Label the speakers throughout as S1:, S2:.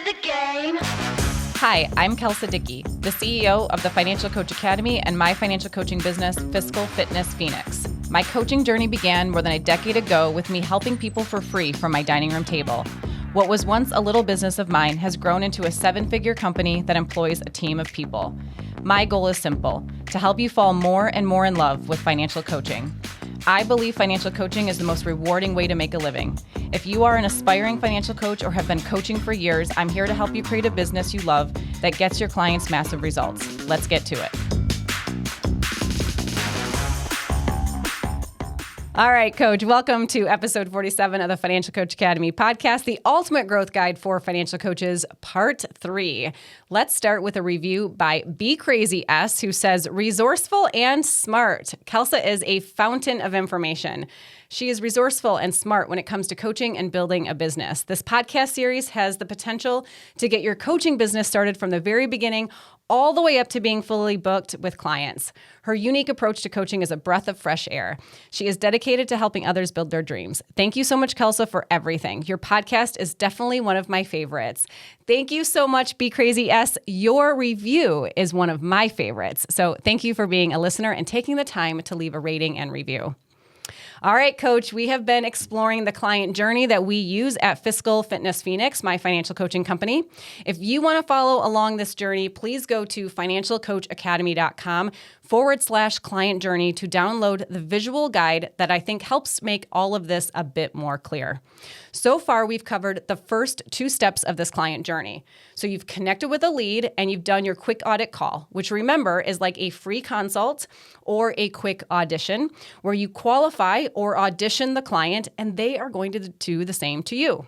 S1: the game.
S2: Hi, I'm Kelsa Dickey, the CEO of the Financial Coach Academy and my financial coaching business, Fiscal Fitness Phoenix. My coaching journey began more than a decade ago with me helping people for free from my dining room table. What was once a little business of mine has grown into a 7-figure company that employs a team of people. My goal is simple: to help you fall more and more in love with financial coaching. I believe financial coaching is the most rewarding way to make a living. If you are an aspiring financial coach or have been coaching for years, I'm here to help you create a business you love that gets your clients massive results. Let's get to it. All right, Coach, welcome to episode 47 of the Financial Coach Academy podcast, the ultimate growth guide for financial coaches, part 3. Let's start with a review by Be Crazy S, who says, resourceful and smart. Kelsa is a fountain of information. She is resourceful and smart when it comes to coaching and building a business. This podcast series has the potential to get your coaching business started from the very beginning all the way up to being fully booked with clients. Her unique approach to coaching is a breath of fresh air. She is dedicated to helping others build their dreams. Thank you so much, Kelsa, for everything. Your podcast is definitely one of my favorites. Thank you so much, Be Crazy S. Your review is one of my favorites. So thank you for being a listener and taking the time to leave a rating and review. All right, Coach, we have been exploring the client journey that we use at Fiscal Fitness Phoenix, my financial coaching company. If you want to follow along this journey, please go to financialcoachacademy.com/client journey to download the visual guide that I think helps make all of this a bit more clear. So far, we've covered the first 2 steps of this client journey. So you've connected with a lead and you've done your quick audit call, which remember is like a free consult or a quick audition where you qualify or audition the client and they are going to do the same to you.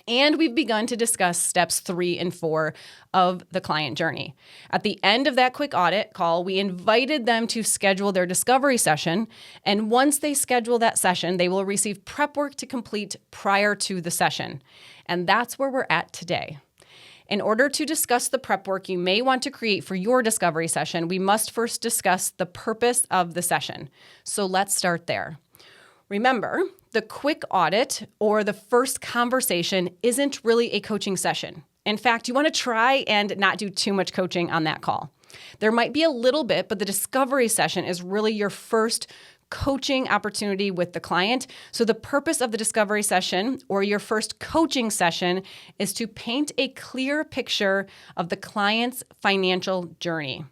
S2: And we've begun to discuss steps 3 and 4 of the client journey. At the end of that quick audit call, we invited them to schedule their discovery session. And once they schedule that session, they will receive prep work to complete prior to the session. And that's where we're at today. In order to discuss the prep work you may want to create for your discovery session, we must first discuss the purpose of the session. So let's start there. Remember, the quick audit or the first conversation isn't really a coaching session. In fact, you want to try and not do too much coaching on that call. There might be a little bit, but the discovery session is really your first coaching opportunity with the client. So the purpose of the discovery session or your first coaching session is to paint a clear picture of the client's financial journey.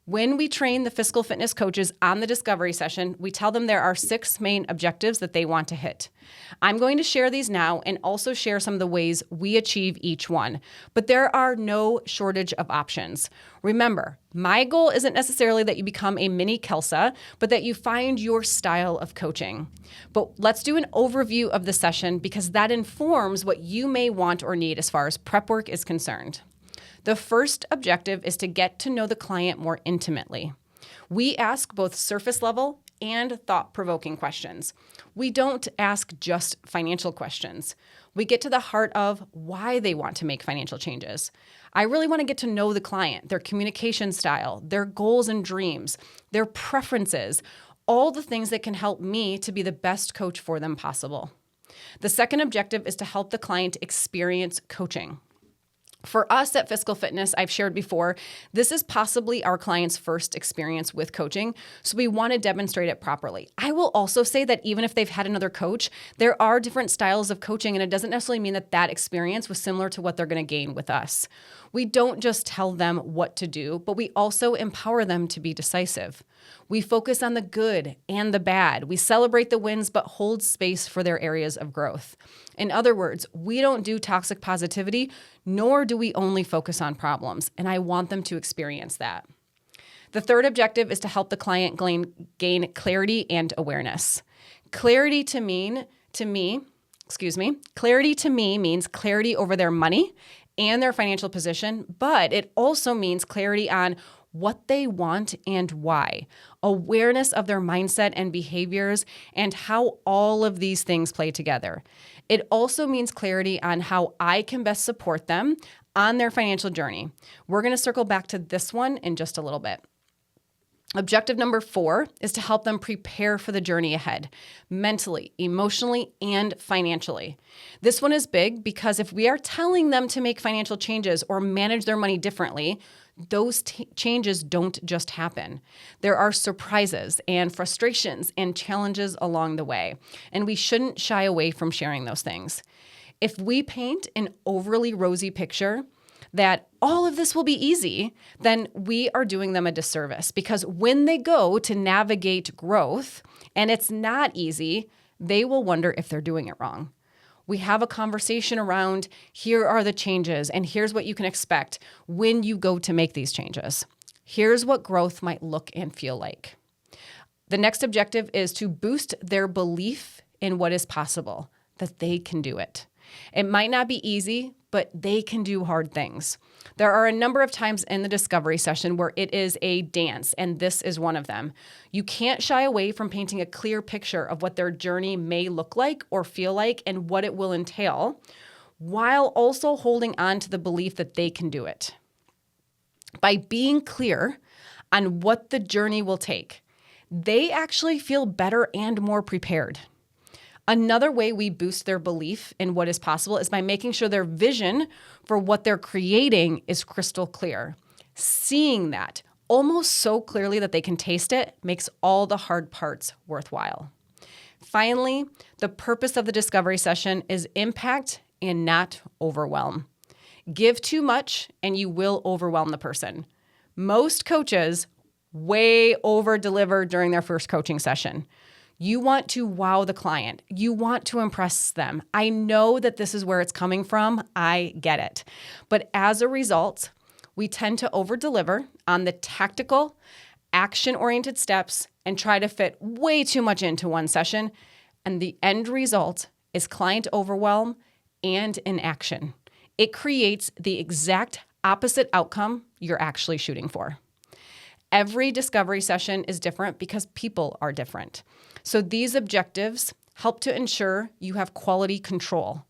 S2: When we train the fiscal fitness coaches on the discovery session, we tell them there are 6 main objectives that they want to hit. I'm going to share these now and also share some of the ways we achieve each one. But there are no shortage of options. Remember, my goal isn't necessarily that you become a mini Kelsa, but that you find your style of coaching. But let's do an overview of the session because that informs what you may want or need as far as prep work is concerned. The first objective is to get to know the client more intimately. We ask both surface level and thought-provoking questions. We don't ask just financial questions. We get to the heart of why they want to make financial changes. I really want to get to know the client, their communication style, their goals and dreams, their preferences, all the things that can help me to be the best coach for them possible. The second objective is to help the client experience coaching. For us at Fiscal Fitness, I've shared before, this is possibly our client's first experience with coaching, so we want to demonstrate it properly. I will also say that even if they've had another coach, there are different styles of coaching, and it doesn't necessarily mean that that experience was similar to what they're going to gain with us. We don't just tell them what to do, but we also empower them to be decisive. We focus on the good and the bad. We celebrate the wins, but hold space for their areas of growth. In other words, we don't do toxic positivity, nor do we only focus on problems, and I want them to experience that. The third objective is to help the client gain clarity and awareness. Clarity to me means clarity over their money and their financial position, but it also means clarity on what they want and why, awareness of their mindset and behaviors, and how all of these things play together. It also means clarity on how I can best support them on their financial journey. We're going to circle back to this one in just a little bit. Objective number 4 is to help them prepare for the journey ahead, mentally, emotionally, and financially. This one is big because if we are telling them to make financial changes or manage their money differently, those changes don't just happen. There are surprises and frustrations and challenges along the way, and we shouldn't shy away from sharing those things. If we paint an overly rosy picture that all of this will be easy, then we are doing them a disservice, because when they go to navigate growth and it's not easy, they will wonder if they're doing it wrong. We have a conversation around, here are the changes and here's what you can expect when you go to make these changes. Here's what growth might look and feel like. The next objective is to boost their belief in what is possible, that they can do it. It might not be easy, but they can do hard things. There are a number of times in the discovery session where it is a dance, and this is one of them. You can't shy away from painting a clear picture of what their journey may look like or feel like and what it will entail, while also holding on to the belief that they can do it. By being clear on what the journey will take, they actually feel better and more prepared. Another way we boost their belief in what is possible is by making sure their vision for what they're creating is crystal clear. Seeing that almost so clearly that they can taste it makes all the hard parts worthwhile. Finally, the purpose of the discovery session is impact and not overwhelm. Give too much and you will overwhelm the person. Most coaches way over-deliver during their first coaching session. You want to wow the client. You want to impress them. I know that this is where it's coming from. I get it. But as a result, we tend to over-deliver on the tactical, action-oriented steps and try to fit way too much into one session. And the end result is client overwhelm and inaction. It creates the exact opposite outcome you're actually shooting for. Every discovery session is different because people are different. So these objectives help to ensure you have quality control.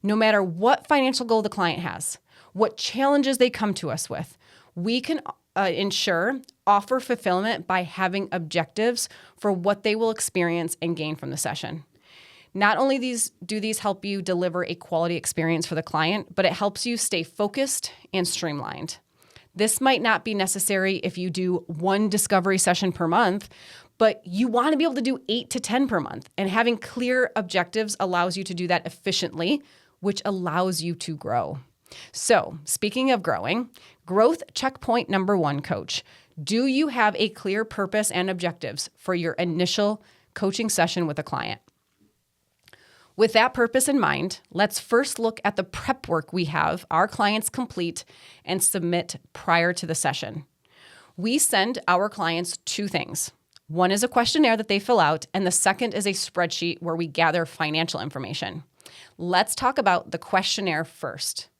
S2: No matter what financial goal the client has, what challenges they come to us with, we can offer fulfillment by having objectives for what they will experience and gain from the session. Not only do these help you deliver a quality experience for the client, but it helps you stay focused and streamlined. This might not be necessary if you do one discovery session per month, but you want to be able to do 8 to 10 per month. And having clear objectives allows you to do that efficiently, which allows you to grow. So, speaking of growing, growth checkpoint number 1, coach. Do you have a clear purpose and objectives for your initial coaching session with a client? With that purpose in mind, let's first look at the prep work we have our clients complete and submit prior to the session. We send our clients 2 things. One is a questionnaire that they fill out, and the second is a spreadsheet where we gather financial information. Let's talk about the questionnaire first.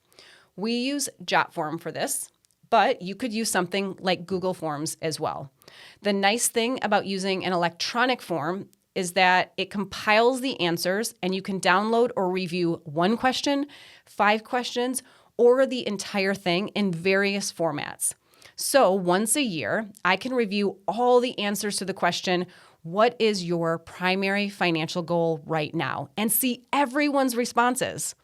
S2: We use JotForm for this, but you could use something like Google Forms as well. The nice thing about using an electronic form is that it compiles the answers and you can download or review 1 question, 5 questions, or the entire thing in various formats. So once a year, I can review all the answers to the question, what is your primary financial goal right now? And see everyone's responses.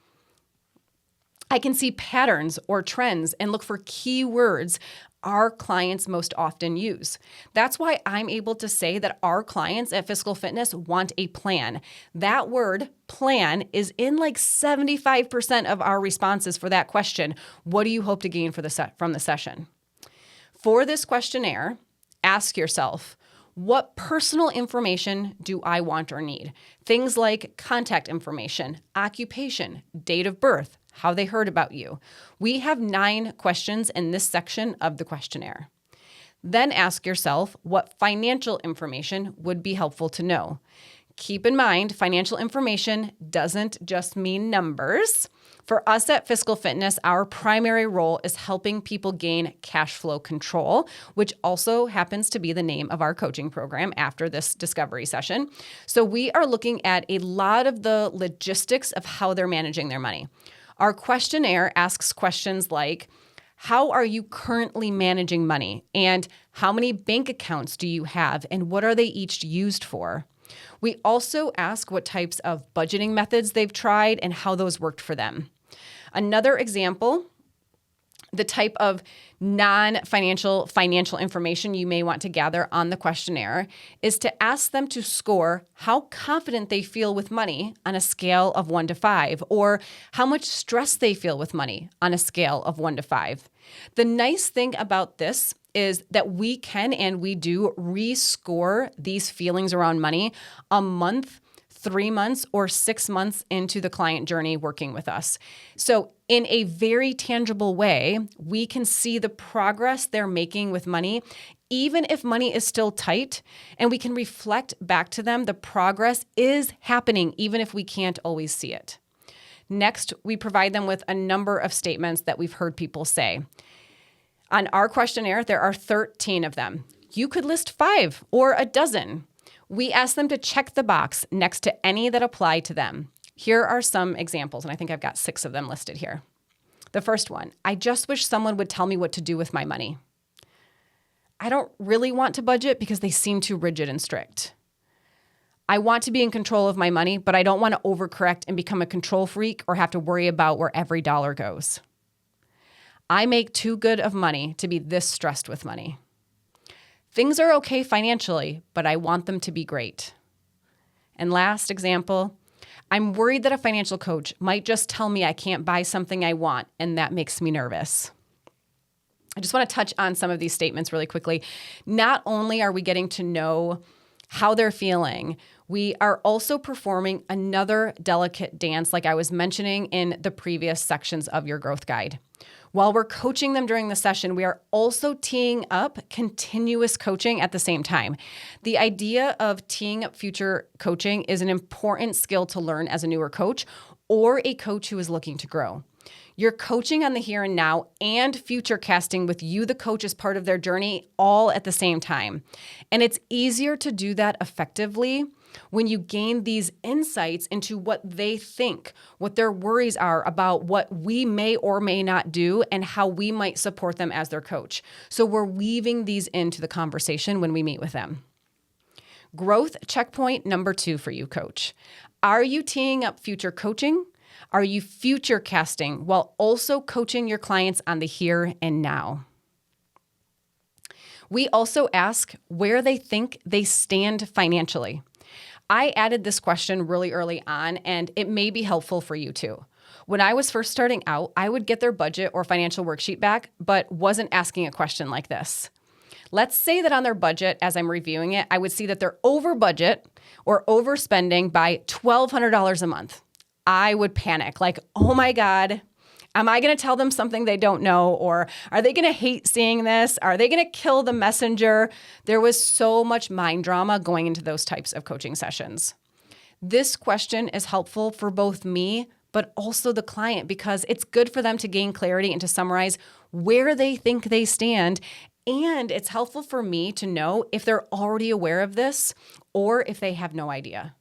S2: I can see patterns or trends and look for keywords our clients most often use. That's why I'm able to say that our clients at Fiscal Fitness want a plan. That word plan is in like 75% of our responses for that question. What do you hope to gain from the session? For this questionnaire, ask yourself, what personal information do I want or need? Things like contact information, occupation, date of birth, how they heard about you. We have 9 questions in this section of the questionnaire. Then ask yourself what financial information would be helpful to know. Keep in mind, financial information doesn't just mean numbers. For us at Fiscal Fitness, our primary role is helping people gain cash flow control, which also happens to be the name of our coaching program after this discovery session. So we are looking at a lot of the logistics of how they're managing their money. Our questionnaire asks questions like, how are you currently managing money? And How many bank accounts do you have, and what are they each used for? We also ask what types of budgeting methods they've tried and how those worked for them. Another example, the type of non-financial financial information you may want to gather on the questionnaire is to ask them to score how confident they feel with money on a scale of 1 to 5, or how much stress they feel with money on a scale of 1 to 5. The nice thing about this is that we can and we do rescore these feelings around money a month, 3 months, or 6 months into the client journey working with us. So in a very tangible way, we can see the progress they're making with money, even if money is still tight, and we can reflect back to them the progress is happening, even if we can't always see it. Next, we provide them with a number of statements that we've heard people say. On our questionnaire, there are 13 of them. You could list 5 or a dozen. We ask them to check the box next to any that apply to them. Here are some examples, and I think I've got 6 of them listed here. The first one, I just wish someone would tell me what to do with my money. I don't really want to budget because they seem too rigid and strict. I want to be in control of my money, but I don't want to overcorrect and become a control freak or have to worry about where every dollar goes. I make too good of money to be this stressed with money. Things are okay financially, but I want them to be great. And last example, I'm worried that a financial coach might just tell me I can't buy something I want, and that makes me nervous. I just want to touch on some of these statements really quickly. Not only are we getting to know how they're feeling, we are also performing another delicate dance, like I was mentioning in the previous sections of your growth guide. While we're coaching them during the session, we are also teeing up continuous coaching at the same time. The idea of teeing up future coaching is an important skill to learn as a newer coach or a coach who is looking to grow. You're coaching on the here and now and future casting with you, the coach, as part of their journey, all at the same time. And it's easier to do that effectively when you gain these insights into what they think, what their worries are about what we may or may not do, and how we might support them as their coach. So we're weaving these into the conversation when we meet with them. Growth checkpoint number 2 for you, coach. Are you teeing up future coaching? Are you future casting while also coaching your clients on the here and now? We also ask where they think they stand financially. I added this question really early on, and it may be helpful for you too. When I was first starting out, I would get their budget or financial worksheet back, but wasn't asking a question like this. Let's say that on their budget, as I'm reviewing it, I would see that they're over budget or overspending by $1,200 a month. I would panic, like, oh my God, am I going to tell them something they don't know? Or are they going to hate seeing this? Are they going to kill the messenger? There was so much mind drama going into those types of coaching sessions. This question is helpful for both me, but also the client, because it's good for them to gain clarity and to summarize where they think they stand. And it's helpful for me to know if they're already aware of this or if they have no idea.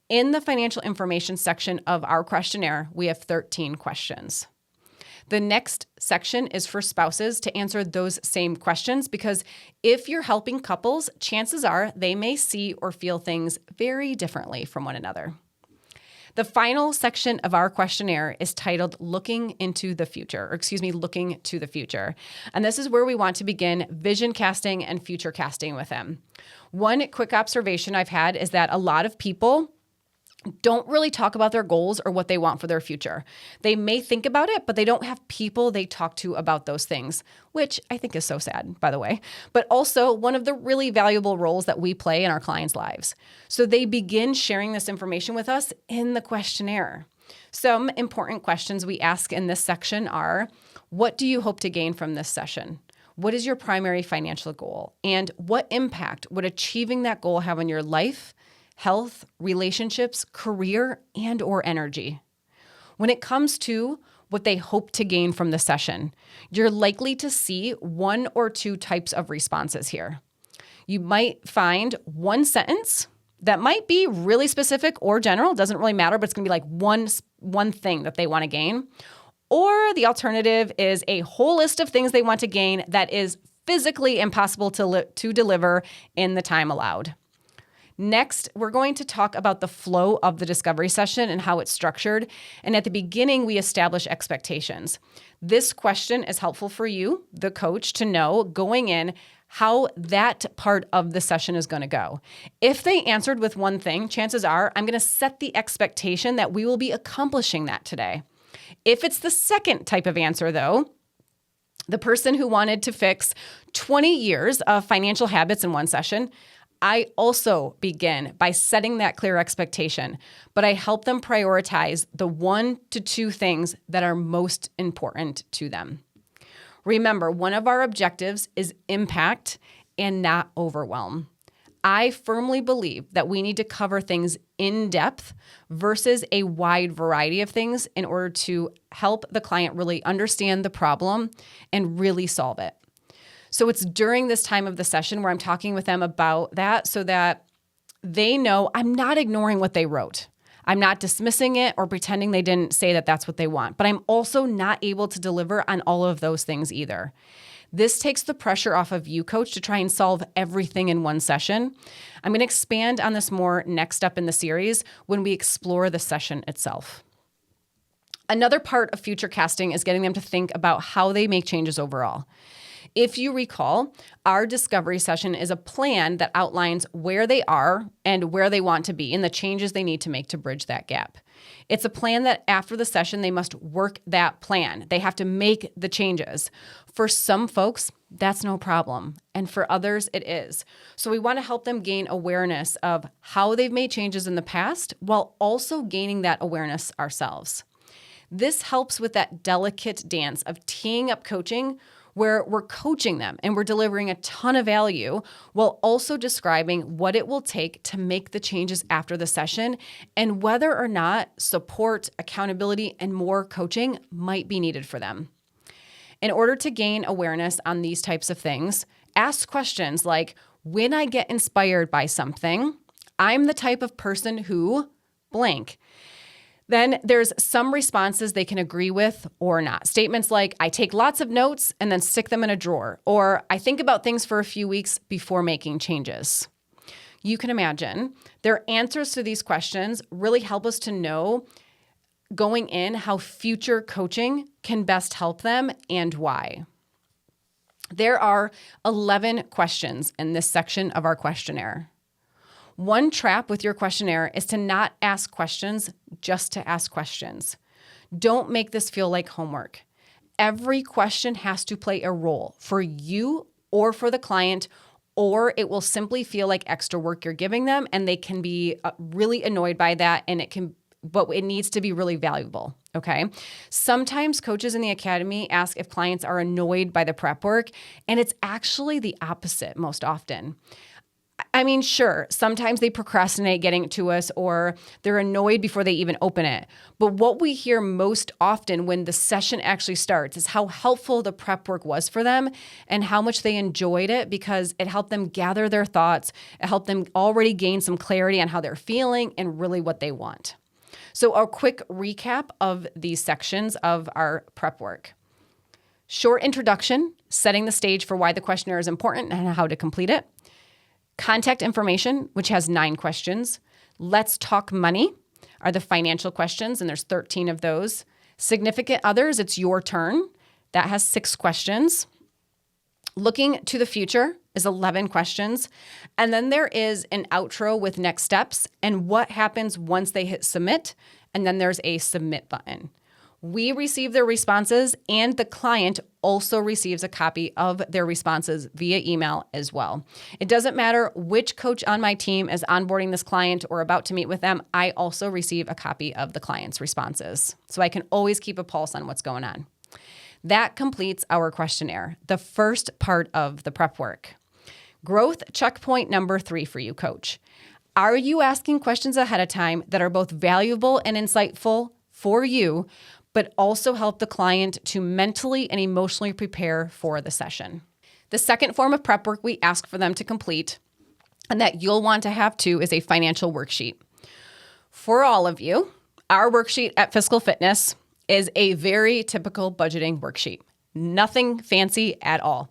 S2: In the financial information section of our questionnaire, we have 13 questions. The next section is for spouses to answer those same questions, because if you're helping couples, chances are they may see or feel things very differently from one another. The final section of our questionnaire is titled Looking to the Future. And this is where we want to begin vision casting and future casting with them. One quick observation I've had is that a lot of people don't really talk about their goals or what they want for their future. They may think about it, but they don't have people they talk to about those things, which I think is so sad, by the way, but also one of the really valuable roles that we play in our clients' lives. So they begin sharing this information with us in the questionnaire. Some important questions we ask in this section are, what do you hope to gain from this session? What is your primary financial goal? And what impact would achieving that goal have on your life, health, relationships, career, and or energy? When it comes to what they hope to gain from the session, you're likely to see 1 or 2 types of responses here. You might find one sentence that might be really specific or general, doesn't really matter, but it's going to be like one thing that they want to gain. Or the alternative is a whole list of things they want to gain that is physically impossible to deliver in the time allowed. Next, we're going to talk about the flow of the discovery session and how it's structured. And at the beginning, we establish expectations. This question is helpful for you, the coach, to know going in how that part of the session is going to go. If they answered with one thing, chances are I'm going to set the expectation that we will be accomplishing that today. If it's the second type of answer, though, the person who wanted to fix 20 years of financial habits in one session, I also begin by setting that clear expectation, but I help them prioritize the 1 to 2 things that are most important to them. Remember, one of our objectives is impact and not overwhelm. I firmly believe that we need to cover things in depth versus a wide variety of things in order to help the client really understand the problem and really solve it. So it's during this time of the session where I'm talking with them about that so that they know I'm not ignoring what they wrote. I'm not dismissing it or pretending they didn't say that that's what they want, but I'm also not able to deliver on all of those things either. This takes the pressure off of you, coach, to try and solve everything in one session. I'm going to expand on this more next up in the series when we explore the session itself. Another part of future casting is getting them to think about how they make changes overall. If you recall, our discovery session is a plan that outlines where they are and where they want to be and the changes they need to make to bridge that gap. It's a plan that after the session, they must work that plan. They have to make the changes. For some folks, that's no problem. And for others, it is. So we want to help them gain awareness of how they've made changes in the past while also gaining that awareness ourselves. This helps with that delicate dance of teeing up coaching where we're coaching them and we're delivering a ton of value while also describing what it will take to make the changes after the session and whether or not support, accountability, and more coaching might be needed for them. In order to gain awareness on these types of things, ask questions like, when I get inspired by something, I'm the type of person who blank. Then there's some responses they can agree with or not. Statements like, I take lots of notes and then stick them in a drawer, or I think about things for a few weeks before making changes. You can imagine their answers to these questions really help us to know going in how future coaching can best help them and why. There are 11 questions in this section of our questionnaire. One trap with your questionnaire is to not ask questions just to ask questions. Don't make this feel like homework. Every question has to play a role for you or for the client, or it will simply feel like extra work you're giving them, and they can be really annoyed by that, but it needs to be really valuable, okay? Sometimes coaches in the academy ask if clients are annoyed by the prep work, and it's actually the opposite most often. I mean, sure, sometimes they procrastinate getting it to us or they're annoyed before they even open it. But what we hear most often when the session actually starts is how helpful the prep work was for them and how much they enjoyed it because it helped them gather their thoughts. It helped them already gain some clarity on how they're feeling and really what they want. So a quick recap of these sections of our prep work. Short introduction, setting the stage for why the questionnaire is important and how to complete it. Contact information, which has 9 questions. Let's talk money are the financial questions, and there's 13 of those. Significant others, it's your turn. That has 6 questions. Looking to the future is 11 questions. And then there is an outro with next steps and what happens once they hit submit. And then there's a submit button. We receive their responses, and the client also receives a copy of their responses via email as well. It doesn't matter which coach on my team is onboarding this client or about to meet with them, I also receive a copy of the client's responses. So I can always keep a pulse on what's going on. That completes our questionnaire, the first part of the prep work. Growth checkpoint number 3 for you, coach. Are you asking questions ahead of time that are both valuable and insightful for you, but also help the client to mentally and emotionally prepare for the session? The second form of prep work we ask for them to complete, and that you'll want to have too, is a financial worksheet. For all of you, our worksheet at Fiscal Fitness is a very typical budgeting worksheet. Nothing fancy at all.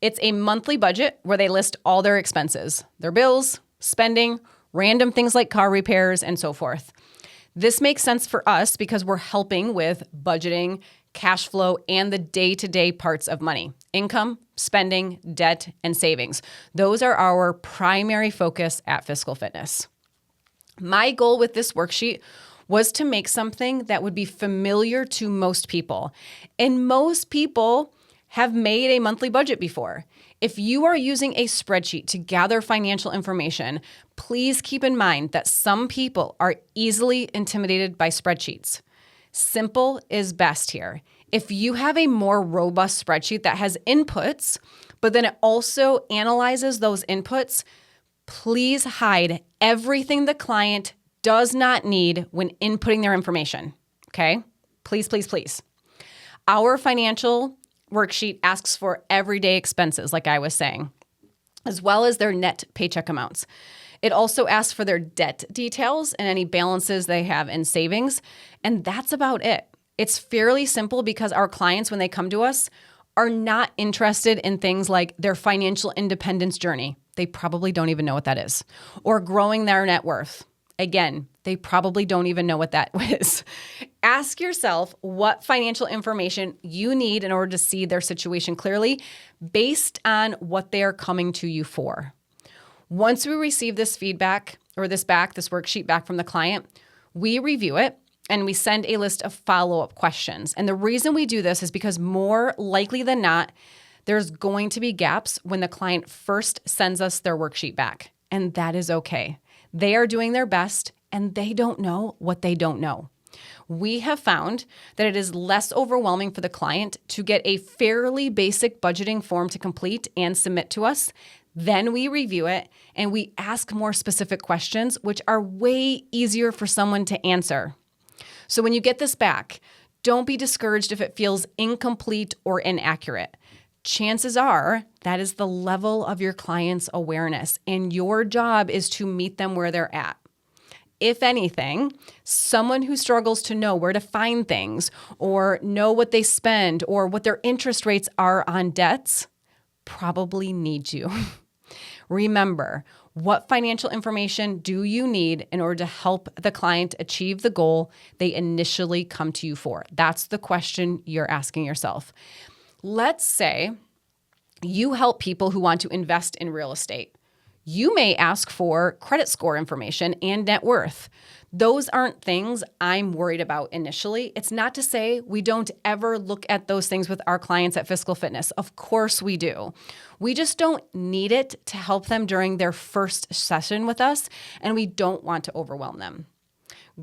S2: It's a monthly budget where they list all their expenses, their bills, spending, random things like car repairs, and so forth. This makes sense for us because we're helping with budgeting, cash flow, and the day-to-day parts of money: income, spending, debt, and savings. Those are our primary focus at Fiscal Fitness. My goal with this worksheet was to make something that would be familiar to most people. And most people have made a monthly budget before. If you are using a spreadsheet to gather financial information, please keep in mind that some people are easily intimidated by spreadsheets. Simple is best here. If you have a more robust spreadsheet that has inputs, but then it also analyzes those inputs, please hide everything the client does not need when inputting their information, okay? Please, please, please. Our financial worksheet asks for everyday expenses, like I was saying, as well as their net paycheck amounts. It also asks for their debt details and any balances they have in savings, and that's about it. It's fairly simple because our clients, when they come to us, are not interested in things like their financial independence journey. They probably don't even know what that is. Or growing their net worth. Again, they probably don't even know what that is. Ask yourself what financial information you need in order to see their situation clearly based on what they are coming to you for. Once we receive this feedback or this worksheet back from the client, we review it and we send a list of follow-up questions. And the reason we do this is because more likely than not, there's going to be gaps when the client first sends us their worksheet back. And that is okay. They are doing their best and they don't know what they don't know. We have found that it is less overwhelming for the client to get a fairly basic budgeting form to complete and submit to us. Then we review it and we ask more specific questions, which are way easier for someone to answer. So when you get this back, don't be discouraged if it feels incomplete or inaccurate. Chances are that is the level of your client's awareness, and your job is to meet them where they're at. If anything, someone who struggles to know where to find things or know what they spend or what their interest rates are on debts probably needs you. Remember, what financial information do you need in order to help the client achieve the goal they initially come to you for? That's the question you're asking yourself. Let's say you help people who want to invest in real estate. You may ask for credit score information and net worth. Those aren't things I'm worried about initially. It's not to say we don't ever look at those things with our clients at Fiscal Fitness. Of course we do. We just don't need it to help them during their first session with us, and we don't want to overwhelm them.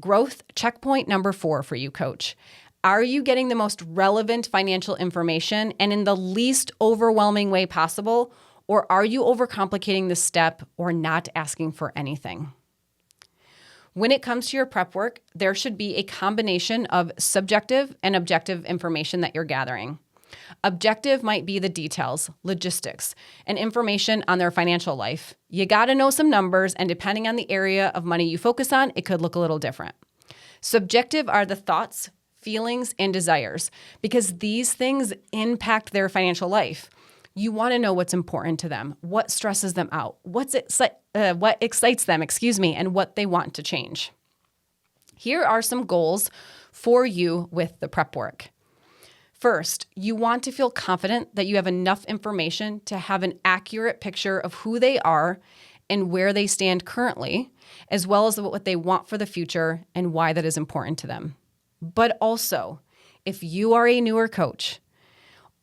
S2: Growth checkpoint number 4 for you, coach. Are you getting the most relevant financial information and in the least overwhelming way possible? Or are you overcomplicating the step or not asking for anything? When it comes to your prep work, there should be a combination of subjective and objective information that you're gathering. Objective might be the details, logistics, and information on their financial life. You got to know some numbers, and depending on the area of money you focus on, it could look a little different. Subjective are the thoughts, feelings, and desires, because these things impact their financial life. You want to know what's important to them, what stresses them out, what excites them, and what they want to change. Here are some goals for you with the prep work. First, you want to feel confident that you have enough information to have an accurate picture of who they are and where they stand currently, as well as what they want for the future and why that is important to them. But also, if you are a newer coach,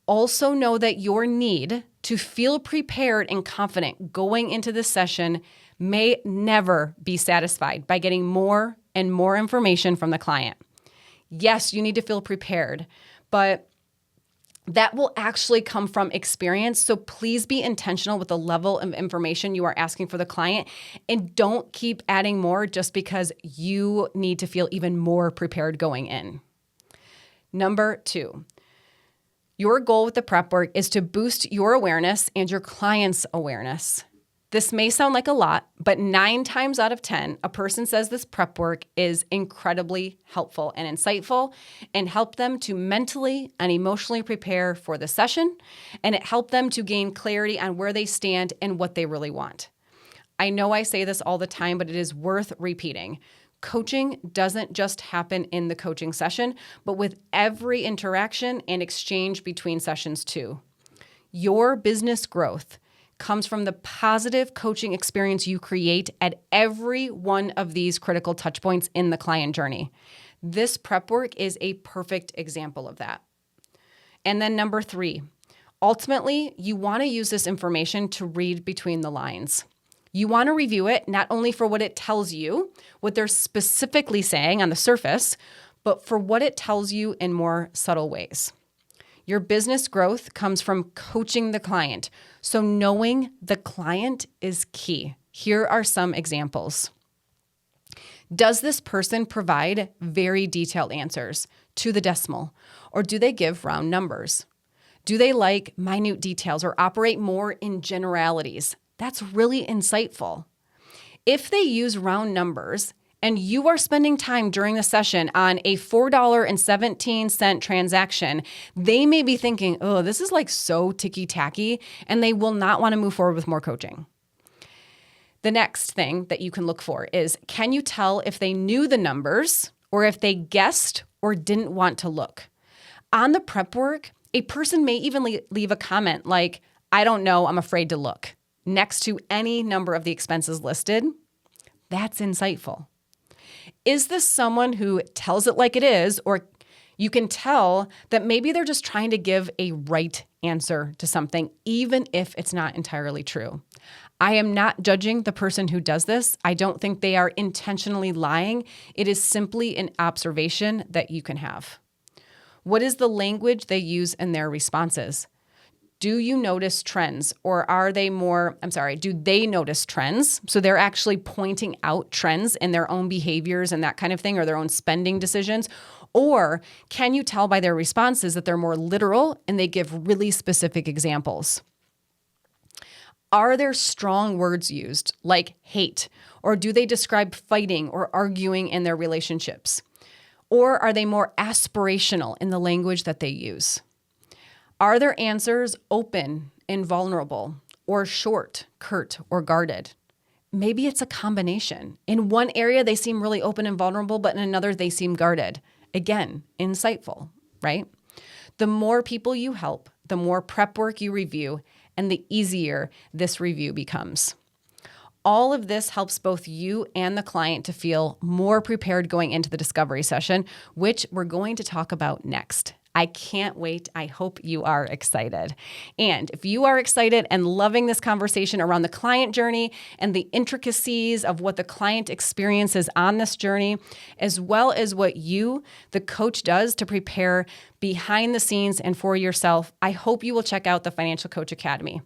S2: also know that your need to feel prepared and confident going into this session may never be satisfied by getting more and more information from the client. Yes, you need to feel prepared, but that will actually come from experience. So please be intentional with the level of information you are asking for the client, and don't keep adding more just because you need to feel even more prepared going in. Number 2. Your goal with the prep work is to boost your awareness and your client's awareness. This may sound like a lot, but 9 times out of 10, a person says this prep work is incredibly helpful and insightful and helped them to mentally and emotionally prepare for the session, and it helped them to gain clarity on where they stand and what they really want. I know I say this all the time, but it is worth repeating. Coaching doesn't just happen in the coaching session, but with every interaction and exchange between sessions too. Your business growth comes from the positive coaching experience you create at every one of these critical touch points in the client journey. This prep work is a perfect example of that. And then number 3, ultimately, you want to use this information to read between the lines. You want to review it not only for what it tells you, what they're specifically saying on the surface, but for what it tells you in more subtle ways. Your business growth comes from coaching the client, so knowing the client is key. Here are some examples. Does this person provide very detailed answers to the decimal, or do they give round numbers? Do they like minute details or operate more in generalities? That's really insightful. If they use round numbers and you are spending time during the session on a $4.17 transaction, they may be thinking, oh, this is like so ticky-tacky, and they will not want to move forward with more coaching. The next thing that you can look for is, can you tell if they knew the numbers or if they guessed or didn't want to look? On the prep work, a person may even leave a comment like, I don't know, I'm afraid to look, next to any number of the expenses listed. That's insightful. Is this someone who tells it like it is, or you can tell that maybe they're just trying to give a right answer to something, even if it's not entirely true? I am not judging the person who does this. I don't think they are intentionally lying. It is simply an observation that you can have. What is the language they use in their responses? Do you notice trends, or do they notice trends? So they're actually pointing out trends in their own behaviors and that kind of thing, or their own spending decisions? Or can you tell by their responses that they're more literal and they give really specific examples? Are there strong words used, like hate, or do they describe fighting or arguing in their relationships? Or are they more aspirational in the language that they use? Are their answers open and vulnerable, or short, curt, or guarded? Maybe it's a combination. In one area, they seem really open and vulnerable, but in another, they seem guarded. Again, insightful, right? The more people you help, the more prep work you review, and the easier this review becomes. All of this helps both you and the client to feel more prepared going into the discovery session, which we're going to talk about next. I can't wait. I hope you are excited. And if you are excited and loving this conversation around the client journey and the intricacies of what the client experiences on this journey, as well as what you, the coach, does to prepare behind the scenes and for yourself, I hope you will check out the Financial Coach Academy.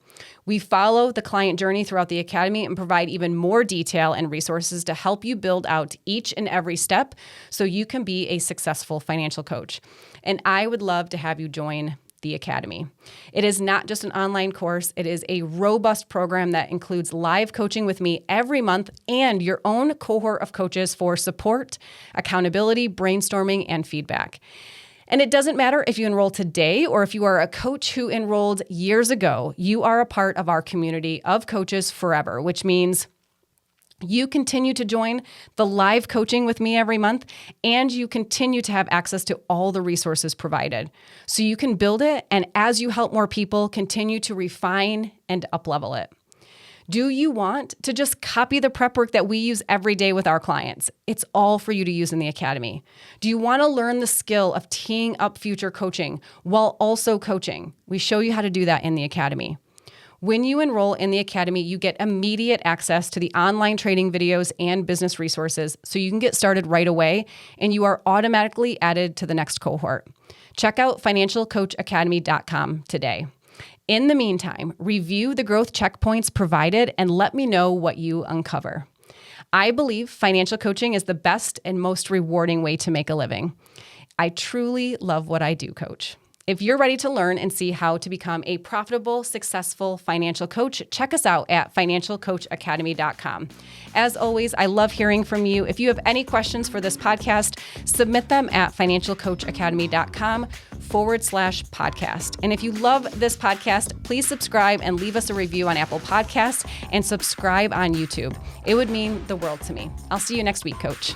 S2: We follow the client journey throughout the academy and provide even more detail and resources to help you build out each and every step so you can be a successful financial coach. And I would love to have you join the Academy. It is not just an online course. It is a robust program that includes live coaching with me every month and your own cohort of coaches for support, accountability, brainstorming, and feedback. And it doesn't matter if you enroll today or if you are a coach who enrolled years ago, you are a part of our community of coaches forever, which means you continue to join the live coaching with me every month, and you continue to have access to all the resources provided. So you can build it, and as you help more people, continue to refine and up-level it. Do you want to just copy the prep work that we use every day with our clients? It's all for you to use in the Academy. Do you want to learn the skill of teeing up future coaching while also coaching? We show you how to do that in the Academy. When you enroll in the Academy, you get immediate access to the online training videos and business resources so you can get started right away, and you are automatically added to the next cohort. Check out financialcoachacademy.com today. In the meantime, review the growth checkpoints provided and let me know what you uncover. I believe financial coaching is the best and most rewarding way to make a living. I truly love what I do, Coach. If you're ready to learn and see how to become a profitable, successful financial coach, check us out at financialcoachacademy.com. As always, I love hearing from you. If you have any questions for this podcast, submit them at financialcoachacademy.com/podcast. And if you love this podcast, please subscribe and leave us a review on Apple Podcasts and subscribe on YouTube. It would mean the world to me. I'll see you next week, Coach.